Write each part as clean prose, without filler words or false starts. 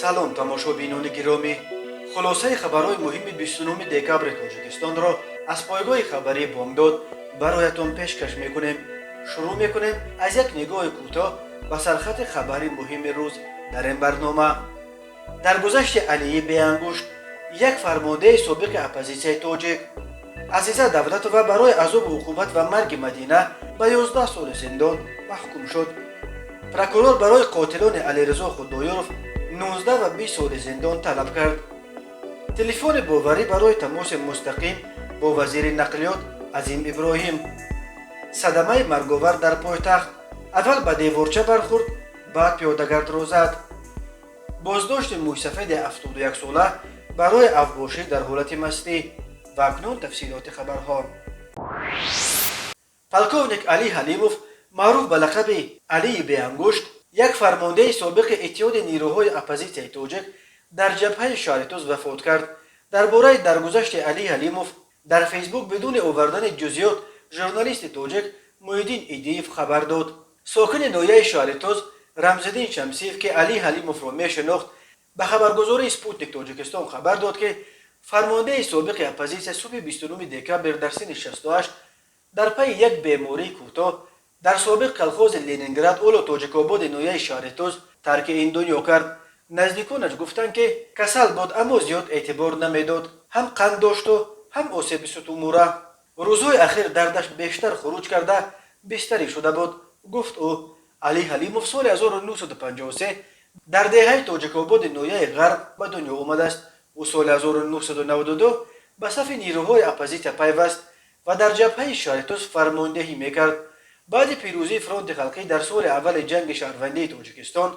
салом тамошобинони гиромӣ, хулосаи хабарҳои муҳими 29 декабри Тоҷикистонро аз пойгоҳи хабарии бомдод бароятон пешкаш мекунем. Шурӯъ мекунем аз як нигоҳи кӯтоҳ ба сархати хабари муҳими рӯз дар ин барнома. Дар гузашти Алии Беангушт, як фармондаи собиқи оппозитсияи тоҷик, Азиза Давлатова барои азобу уқубат ва марги Мадина ба 11 соли зиндон маҳкум шуд. Прокурор барои қотилони Алирезо Худоёров 19 ва 20 соли зиндон талаб кард. Телефони боварӣ барои тамоси мустақим бо вазири нақлиёт Азим Иброҳим. Садамаи марговар дар пойтахт. Аввал ба деворча бархӯрд, баъд пиёдагардро зад. Боздошти Мӯйсафеди 71 сола барои авбошӣ дар ҳолати мастӣ. ва акнун тафсилоти хабарҳо. Полковник Али Ҳалимов, маъруф ба лақаби Алии Беангушт, як фармондаи собиқи иттиҳоди нирӯҳои оппозитсияи тоҷик дар ҷабҳаи шаҳри Туз вафот кард. Дар бораи даргузашти Али Ҳалимов дар Фейсбук бидуни овардани ҷузъиёт журналисти тоҷик Муҳиддин Идиев хабар дод. Сокини ноҳияи шаҳри Туз Рамзиддин Шамсиев, ки Али Ҳалимовро мешинохт, ба хабаргузории Спутник Тоҷикистон хабар дод, ки фармондаи собиқи оппозитсия субҳи 29 декабр дар синни 68 дар пайи як бемории кӯтоҳ дар собиқ колхози Ленинград Оло Тоҷикободи ноҳияи шаҳри Туз тарки ин дунё кард. Наздиконаш гуфтанд, ки касал буд, аммо зиёд эътибор намедод. Ҳам қанд дошту, ҳам осеби сутумура. Рӯзҳои ахир дардаш бештар хуруҷ карда бистарӣ шуда буд, гуфт ӯ. Али Ҳалимов соли 1953 дар деҳаи Тоҷикободи ноҳияи ғарб ба дунё омадааст. ӯ соли 1992 ба сафи нирӯҳои оппозитсия пайваст ва дар ҷабҳаи шаҳри Туз фармондеҳӣ мекард. Баъди пирӯзии фронти халқӣ дар соли аввали ҷанги шаҳрвандии Тоҷикистон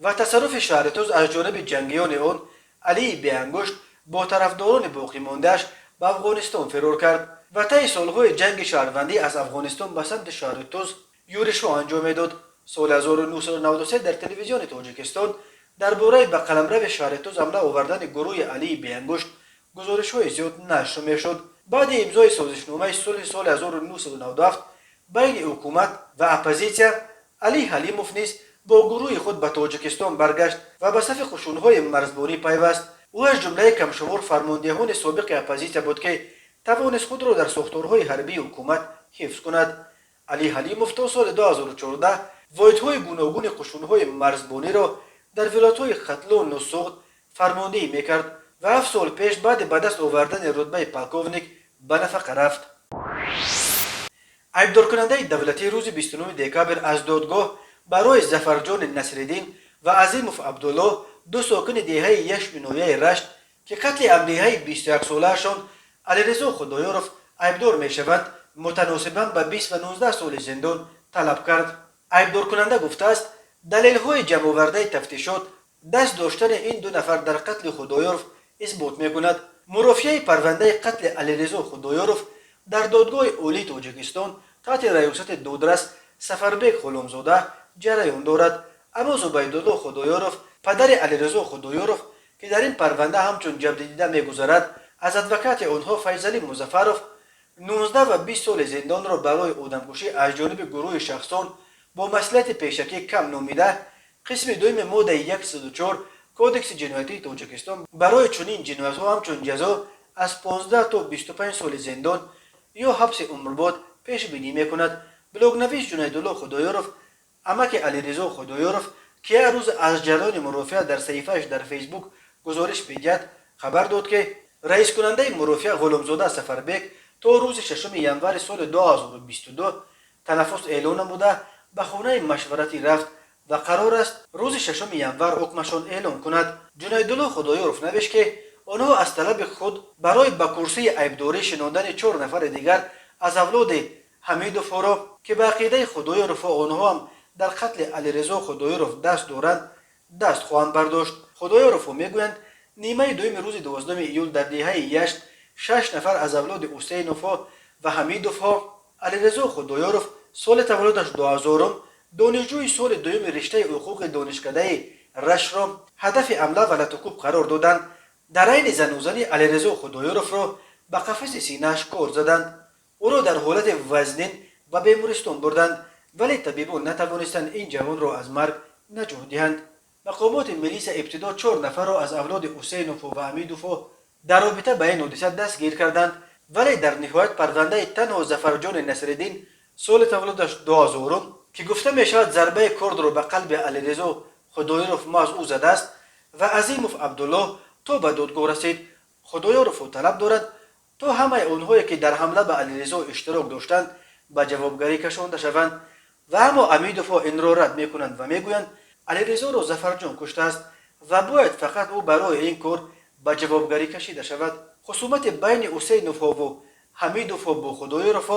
ва тасарруфи шаҳри Туз аз ҷониби ҷангиёни он, Алии Беангушт бо тарафдорони боқимондааш ба Афғонистон фирор кард ва таи солҳои ҷанги шаҳрвандӣ аз Афғонистон ба самти шаҳри Туз юришҳо анҷом медод. Соли 1993 дар телевизиони Тоҷикистон дар бораи ба қаламрави шаҳри Туз ҳамла овардани гурӯҳи Алии Беангушт гузоришҳои зиёд нашр мешуд. Баъди имзои созишномаи сулҳи соли 1997 байни ҳукумат ва оппозитсия, Али Ҳалимов низ бо гурӯҳи худ ба Тоҷикистон баргашт ва ба сафи қушунҳои марзбонӣ пайваст. ӯ аз ҷумлаи камшумур фармондеҳони собиқи оппозитсия буд, ки тавонист худро дар сохторҳои ҳарбии ҳукумат ҳифз кунад. Али Ҳалимов то соли 2014 воҳидҳои гуногуни қушунҳои марзбониро дар вилоятҳои Хатлону Суғд фармондеҳӣ мекард ва 7 сол пеш баъди ба даст овардани рутбаи полковник ба нафақа рафт. айбдоркунандаи давлатӣ рӯзи 29 декабр аз додгоҳ барои Зафарҷони Насриддин ва Азимов Абдулло, ду сокини деҳаи Яшми ноҳияи Рашт, ки қатли ҳамдиҳаи 21-солаашон Алирезо Худоёров айбдор мешаванд, мутаносибан ба 20 ва 19 соли зиндон талаб кард. айбдоркунанда гуфтааст, далелҳои ҷамъовардаи тафтишот даст доштани ин ду нафар дар қатли Худоёров исбот мекунад. Мурофиаи парвандаи қатли Алирезо Худоёров дар додгоҳи Олии Тоҷикистон таҳти раёсати додрас Сафарбек Ғуломзода ҷараён дорад. аммо Зубайдулло Худоёров, падари Алирезо Худоёров, ки дар ин парванда ҳамчун ҷабдидида мегузарад, аз адвокати онҳо Файзалӣ Музаффаров 19 ва 20 соли зиндонро барои одамкушӣ аз ҷониби гурӯҳи шахсон бо маслиҳати пешакӣ кам номида, қисми дуюми моддаи 104 Кодекси ҷиноятии Тоҷикистон барои чунин ҷиноятҳо ҳамчун ҷазо аз 15 то 25 соли зиндон ё ҳабси умрбод пешбинӣ мекунад. Блогнавис Ҷунайдулло Худоёров, амаки Алирезо Худоёров, ки як рӯз аз ҷараёни мурофиа дар саҳифааш дар Фейсбук гузориш медиҳад, хабар дод, ки раискунандаи мурофиа Ғуломзода Сафарбек то рӯзи 6 январи соли 2022 танаффус эълон намуда ба хонаи машваратӣ рафт ва қарор аст рӯзи 6 январ ҳукмашон эълон кунад. Ҷунайдулло Худоёров навишт, ки онҳо аз талаби худ барои ба курсии айбдорӣ шинодани 4 нафари дигар аз авлоди Ҳамидовҳоро, ки ба ақидаи Худоёров онҳо ҳам дар қатли Алирезо Худоёров даст доранд, даст хоҳанд бардошт. Худоёровҳо мегӯянд, нимаи дуюми рӯзи 12 июл дар деҳаи Яшт 6 нафар аз авлоди Ҳусейновҳо ва Ҳамидовҳо, Алирезо Худоёров соли таваллудаш 2000, донишҷӯи соли дуюми риштаи ҳуқуқи донишкадаи Рашро ҳадафи ҳамла ва латукуб қарор доданд. дар айни занӯзани Алирезо Худоёровро ба қафаси синааш кор заданд. ӯро дар ҳолати вазнин ба бемористон бурданд, вале табибон натавонистанд ин ҷавонро аз марг наҷот диҳанд. مقامات ملیس ابتدا 4 نفر را از اولاد حسینوف و امیدوف در رابطه به این حادثه دستگیر کردند، ولی در نهایت پرونده تنها ظفرجان نصرالدین سال تولدش 2000 که گفته می شود ضربه کرد را به قلب علیرضا خدایارف ما از او زده است و عظیموف عبدالله تا به دادگاه رسید. خدایارف طلب دارد تا همه آنهایی که در حمله به علیرضا اشتراک داشتند به جوابگری کشانده شوند و اما امیدوف این را رد میکنند و میگویند علیرضا را ظفرجان کشته است و باید فقط او برای این کار به جوابگری کشیده شود. خصومت بین حسینوف و حمیدوف با خدایارف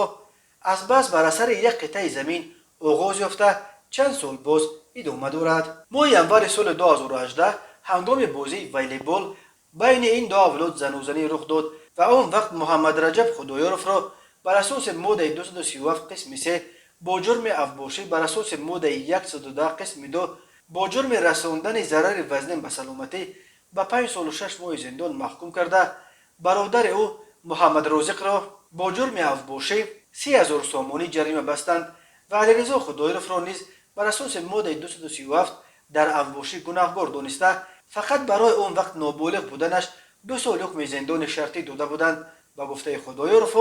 از بس بر اثر یک قطعه زمین آغاز یافته چند سال باز ادامه دارد. ماه ینور سال 2018 هنگام بازی والیبال بین این دو اولاد زنوزنی رخ داد و آن وقت محمد رجب خدایارف را بر اساس ماده 237 قسم 3 با جرم افباشی بر اساس ماده 110 قسم 2 با جرم رساندن ضرر وزن به سلامتی به 5 سال و 6 ماه زندان محکوم کرده، برادر او محمد رازق را با جرم افباشی 30,000 سامانی جریمه بستند و علیرضا خدایارف را نیز بر اساس ماده 237 در افباشی گناهکار دانسته فقط برای اون وقت نابالغ بودنش 2 سال حکم زندان شرطی داده بودند. با گفته خدایارف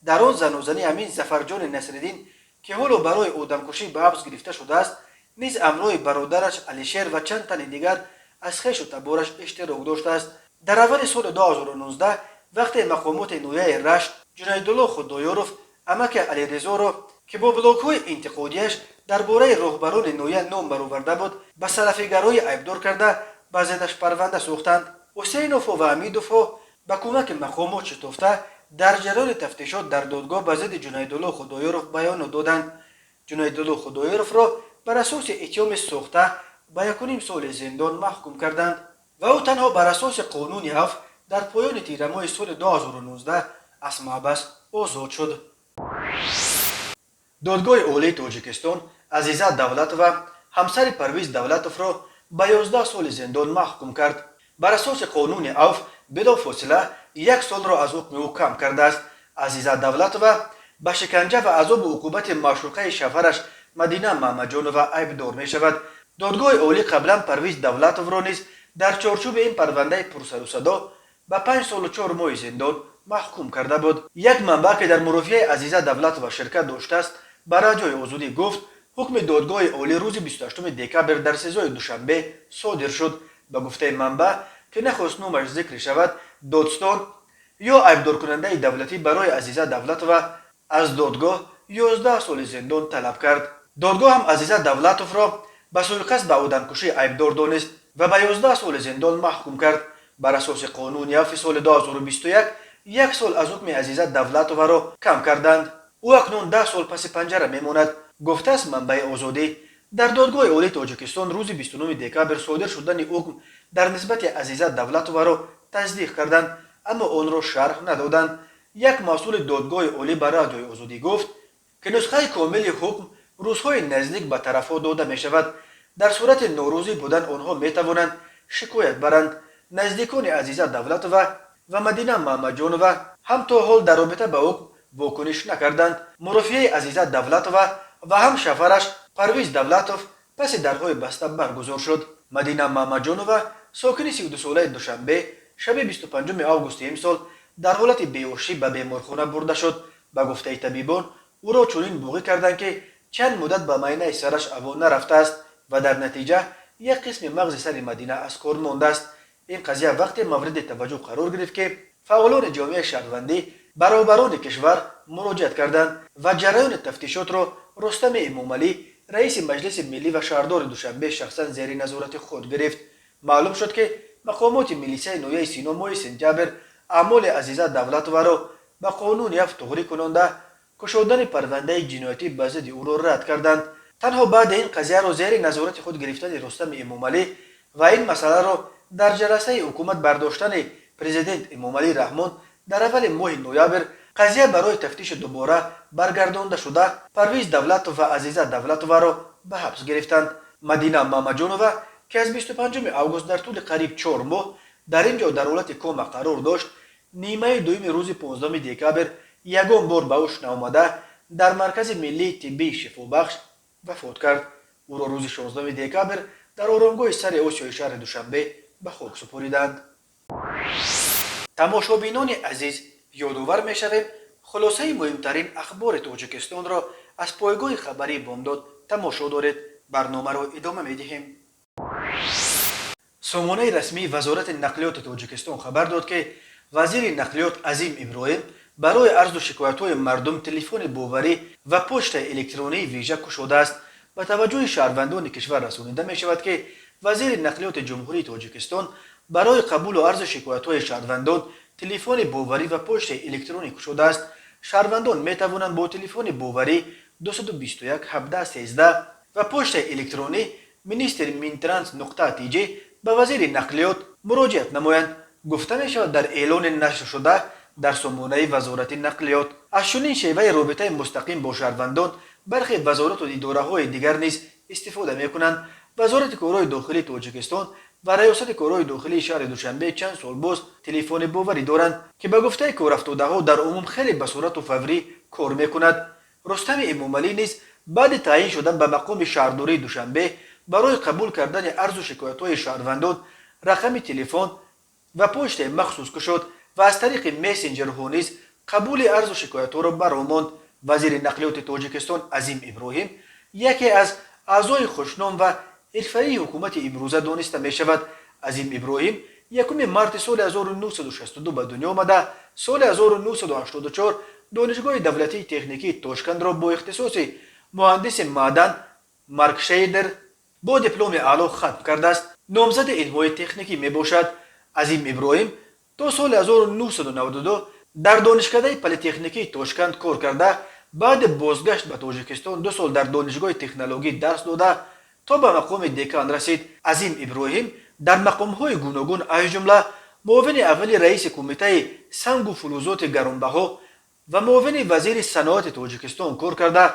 در آن زنوزنی امین ظفرجان نصرالدین که حالا برای آدمکشی به حبس گرفته شده است نیز امرای برادرش علیشیر و چند تن دیگر از خویش و تبارش اشتراک داشته است. در اول سال 2019 وقتی مقامات نویه رشت جنیدالله خدایارف امک علیرضا را که با بلاگ‌های انتقادیش درباره راهبران نویه نام برآورده بود به سلفیگرایی عیبدار کرده به ضدش پرونده ساختند. حسینوف و امیدوف به کمک مقامات شتافته در جریان تفتیشات در دادگاه به ضد جنیدالله خدایارف بیان دادند. جنیدالله خدایارف را بر اساس اتهام ساخته به 1.5 سال زندان محکوم کردند و او تنها بر اساس قانون عفو در پایان تیر ماه سال 2019 از محبس آزاد شد. دادگاه عالی تاجیکستان عزیزه دولت و همسر پرویز دولتوف را به 11 سال زندان محکوم کرد. بر اساس قانون عفو بلافاصله 1 سال را از حکم او کم کرده است. عزیزه دولتوف به شکنجه و عذاب و عقوبت معشوقه شوهرش مدینه محمدجانوف عیبدار می شود. دادگاه عالی قبلا پرویز دولتوف را نیز در چارچوب این پرونده پرسر و صدا به 5 سال و 4 ماه زندان محکوم کرده بود. یک منبع که در مرافعه عزیزه دولتوف شرکت داشته است به رادیوی آزادی گفت حکم دادگاه عالی روز 28 دکبر در سزای دوشنبه صادر شد. به گفته منبع که نخواست نامش ذکر شود دادستان یا عیبدار کننده دولتی برای عزیزه دولتوف از دادگاه 11 سال زندان طلب کرد. دادگاه هم عزیزه دولتوف را به سوءقصد به آدمکشی عیبدار دانست و به 11 سال زندان محکوم کرد. بر اساس قانون عفو سال 2021 1 سال از حکم عزیزه دولتوف را کم کردند. او اکنون 10 سال پس پنجره میماند. گفته است منبع آزادی در دادگاه عالی تاجیکستان روز 29 دکبر صادر شدن حکم در نسبت عزیزه دولتوف را تصدیق کردند اما آن را شرح ندادند. یک مسئول دادگاه عالی به رادیوی آزادی گفت که نسخه کامل حکم روزهای نزدیک به طرفها داده می شود. در صورت ناراضی بودن آنها می توانند شکایت برند. نزدیکان عزیزه دولتوف و مدینه محمدجانوف هم تا حال در رابطه به حکم واکنش نکردند. مرافعه عزیزه دولتوف و هم شوهرش پرویز دولتوف پس درهای بسته برگزار شد. مدینه محمدجانوف ساکن 32 ساله دوشنبه شب 25 آگوست امسال در حالت بیهوشی به بیمارخانه برده شد. به گفته طبیبان او را چنین بوغی کردند که چند مدت به معاینه سرش هوا نرفته است و در نتیجه یک قسم مغز سر مدینه از کار مانده است. این قضیه وقتی مورد توجه قرار گرفت که فعالان جامعه شهروندی برابران کشور مراجعت کردند و جریان تفتیشات را رستم امامعلی رئیس مجلس ملی و شهردار دوشنبه شخصا زیر نظارت خود گرفت. معلوم شد که مقامات ملیسه نویه سینا ماه سپتامبر اعمال عزیزه دولتوف را به قانون عفو تغییر کننده کشودن پرونده جنایتی به ضد او را رد کردند. تنها بعد این قضیه را زیر نظارت خود گرفتن رستم امامعلی و این مسئله را در جلسه حکومت برداشتن پرزیدنت امامعلی رحمان در اول ماه نوامبر قضیه برای تفتیش دوباره برگردانده شده پرویز دولتوف و عزیزه دولتوف را به حبس گرفتند. مدینه محمدجانوف که از 25 آگوست در طول قریب 4 ماه در اینجا در حالت کما قرار داشت نیمه دوم روز 15 دکبر یگان بار به هوش نیامده در مرکز ملی طبی شفابخش وفات کرد. او را روز 16 دکبر در آرامگاه سر اوسیای شهر دوشنبه به خاک سپردند. تماشابینان عزیز، یادآور می‌شویم خلاصه مهمترین اخبار تاجیکستان را از پایگاه خبری بامداد تماشا دارید. برنامه را ادامه می‌دهیم. سامانه رسمی وزارت نقلیات تاجیکستان خبر داد که وزیر نقلیات عظیم ابراهیم برای عرض و شکایت‌های مردم تلفن باوری و پست الکترونی ویژه گشوده است. به توجه شهروندان کشور رسانیده می‌شود که وزیر نقلیات جمهوری تاجیکستان برای قبول و عرض شکایت‌های شهروندان تلفن باوری و پست الکترونی گشوده است. شهروندان می‌توانند با تلفن باوری 221 17 13 و پست الکترونی minister.mintranz.tg به وزیر نقلیات مراجعت نمایند. گفته می شود در اعلان نشر شده در سامانه وزارت نقلیات از چنین شیوه رابطه مستقیم با شهروندان برخی وزارت و اداره‌های دیگر نیز استفاده می کنند. وزارت کارهای داخلی تاجیکستان و ریاست کارهای داخلی شهر دوشنبه چند سال باز تلفن باوری دارند که به گفته کارافتاده‌ها در عموم خیلی به صورت و فوری کار می کند. رستم امامعلی نیز بعد تعیین شدن به مقام شهرداری دوشنبه برای قبول کردن عرض و شکایت‌های شهروندان رقم تلفن و پست مخصوص گشود و از طریق مسنجرها نیز قبول عرض و شکایت‌ها را برآورد. وزیر نقلیات تاجیکستان عظیم ابراهیم یکی از اعضای خوشنام و حرفه‌ای حکومت امروزه دانسته می‌شود. عظیم ابراهیم یکم مارت سال 1962 به دنیا آمده. سال 1984 دانشگاه دولتی تکنیکی تاشکند را با اختصاص مهندس معدن مارکشیدر با دیپلم اعلی ختم کرده است. نامزد علم‌های تکنیکی می باشد. عظیم ابراهیم تا سال 1992 در دانشکده پلی‌تکنیکی تاشکند کار کرده. بعد بازگشت به تاجیکستان 2 سال در دانشگاه تکنولوژی درس داده تا به مقام دکان رسید. عظیم ابراهیم در مقام‌های گوناگون از جمله معاون اول رئیس کمیته سنگ و فلزات گرانبها و معاون وزیر صنعت تاجیکستان کار کرده.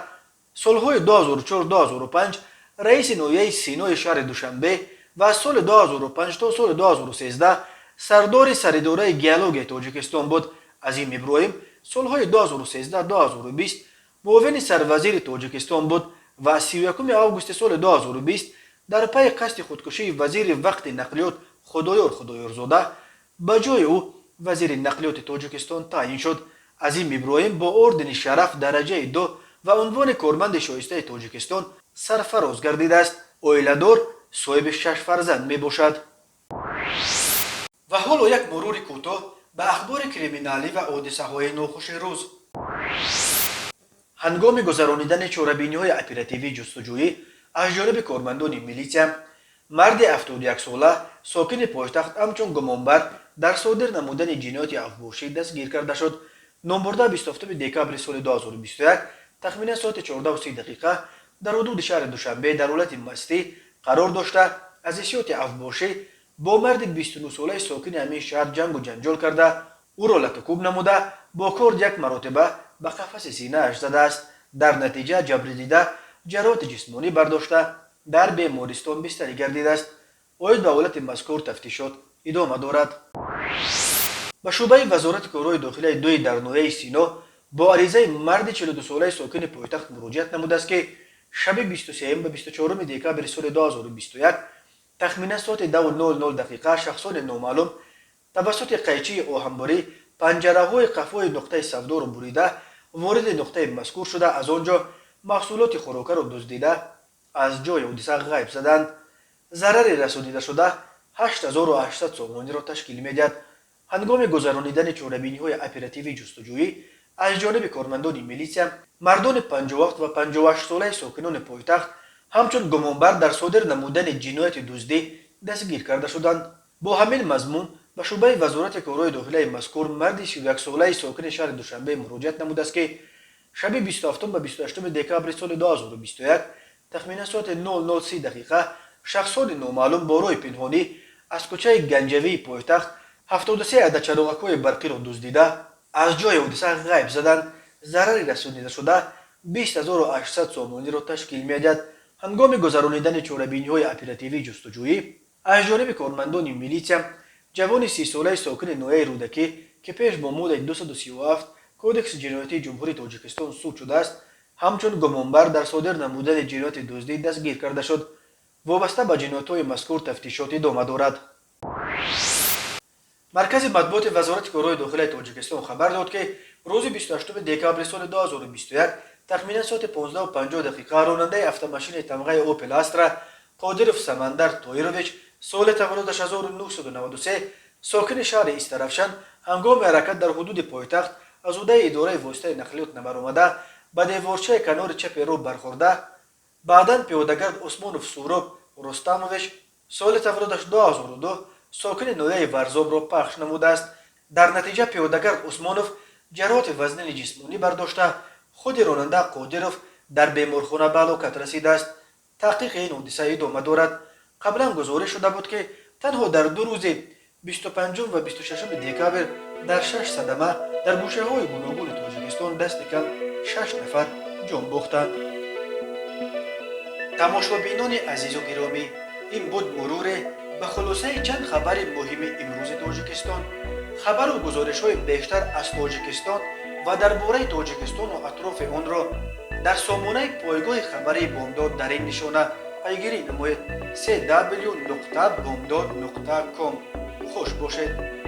سالهای 2004-2005 رئیس نایه سینای شهر دوشنبه و از سال 2005 تا سال 2013 سردار سراداره گیالوگ تاجیکستان بود. عظیم ابراهیم سالهای 2013-2020 معاون سروزیر تاجیکستان بود و 31 آگوست سال 2020 در پی قصد خودکشی وزیر وقت نقلیات خدایارزاده به جای او وزیر نقلیات تاجیکستان تعیین شد. عظیم ابراهیم با اردن شرف درجه 2 و عنوان کارمند شایسته تاجیکستان سرفراز گردیده است. عائله‌دار، صاحب 6 فرزند می باشد. و حالا یک مرور کوتاه به اخبار کریمینالی و حادثه‌های ناخوش روز. هنگام گذرانیدن چاره‌بینی‌های اپراتیوی جستجویی از جانب کارمندان میلیسیا، مرد 71 ساله ساکن پایتخت همچون گمانبر در صادر نمودن جنایت افباشی دستگیر کرده شد. نامبرده 27 دکامبر سال 2021 تخمیناً ساعت 14:30 در حدود شهر دوشنبه در حالت مستی قرار داشته از حیثیت افباشی با مرد 29 ساله ساکن همین شهر جنگ و جنجال کرده، او را لطوکوب نموده با کارد 1 مرتبه به قفس سینه اش زده است. در نتیجه جبر دیده جراحت جسمانی برداشته در بیمارستان بستری گردیده است. باید به حالت مذکور تفتیشات ادامه دارد. به شعبه وزارت کارهای داخلی 2 در ناحیه سینا با عریضه مرد 42 ساله ساکن پایتخت مراجعت نموده است که شب 23 به 24 دکامبر سال 2021 تخمیناً ساعت 2:00 شخصان نامعلوم توسط قیچی آهنبری پنجره‌های قفای نقطه سودا را بریده وارد نقطه مذکور شده، از آنجا محصولات خوراکه را دزدیده از جای حادثه غیب زدند. ضرر رسانیده شده 8800 سامانی را تشکیل می‌دهد. هنگام گذرانیدن چاره‌بینی‌های اپراتیوی جستجویی از جانب کارمندان میلیسیا، مردان 57 و 58 ساله ساکنان پایتخت همچون گمانبر در صادر نمودن جنایت دزدی دستگیر کرده شدند. با همین مضمون به شعبه وزارت کارهای داخلی مذکور مرد 31 ساله ساکن شهر دوشنبه مراجعت نموده است که شب 27 به 28 دکامبر سال 2021 تخمیناً ساعت 00:30 شخصان نامعلوم با راه پنهانی از کوچه گنجوی پایتخت 73 عدد چراغک‌های برقی را دزدیده از جای حادثه غیب زدند. ضرر رسانیده شده 20800 سامانی را تشکیل می‌دهد. هنگام گذرانیدن چاره‌بینی‌های اپراتیوی جستجویی از جانب کارمندان میلیسیا، جوان 30 ساله ساکن ناحیه رودکی که پیش با ماده 237 کودکس جنایتی جمهوری تاجیکستان سود شده است، همچون گمانبر در صادر نمودن جنایت دزدی دستگیر کرده شد. وابسته به جنایت‌های مذکور تفتیشات ادامه دارد. مرکز مطبوعات وزارت کارهای داخلی تاجیکستان خبر داد که روز 28 دکامبر سال 2021 تخمینا ساعت 15:50 راننده автомашини تمغه اوپل استرا قادرов سمندر طاهرویچ سال تولدش 1993 ساکن شهر استرافشان هنگام حرکت در حدود پایتخت از عهده اداره واسطه نقلیات نبر آمده به دیوارچه کنار چپ رو برخورده. بعداً پیادهگرد عثمانوف سوراب رستمویچ سال تولدش 2002 ساکن نویه ورزاب را پخش نموده است. در نتیجه پیادهگرد عثمانوف جراحات وزنی جسمانی برداشته خود راننده قادرов در بیمارخانه به هلاکت رسیده است. تحقیق این حادثه ادامه دارد. قبلا گزارش شده بود که تنها در 2 روز 25 و 26 دکامبر در 6 صدمه در گوشه های گوناگون تاجیکستان دست کم 6 نفر جان باختند. تماشابینان عزیز و گرامی، این بود مرور به خلاصه چند خبر مهم امروز تاجیکستان. خبر و گزارش های بیشتر از تاجیکستان و درباره تاجیکستان و اطراف آن را در سامانه پایگاه خبری بامداد در این نشانه پیگیری نمایید: www.bamdad.com. خوش باشید.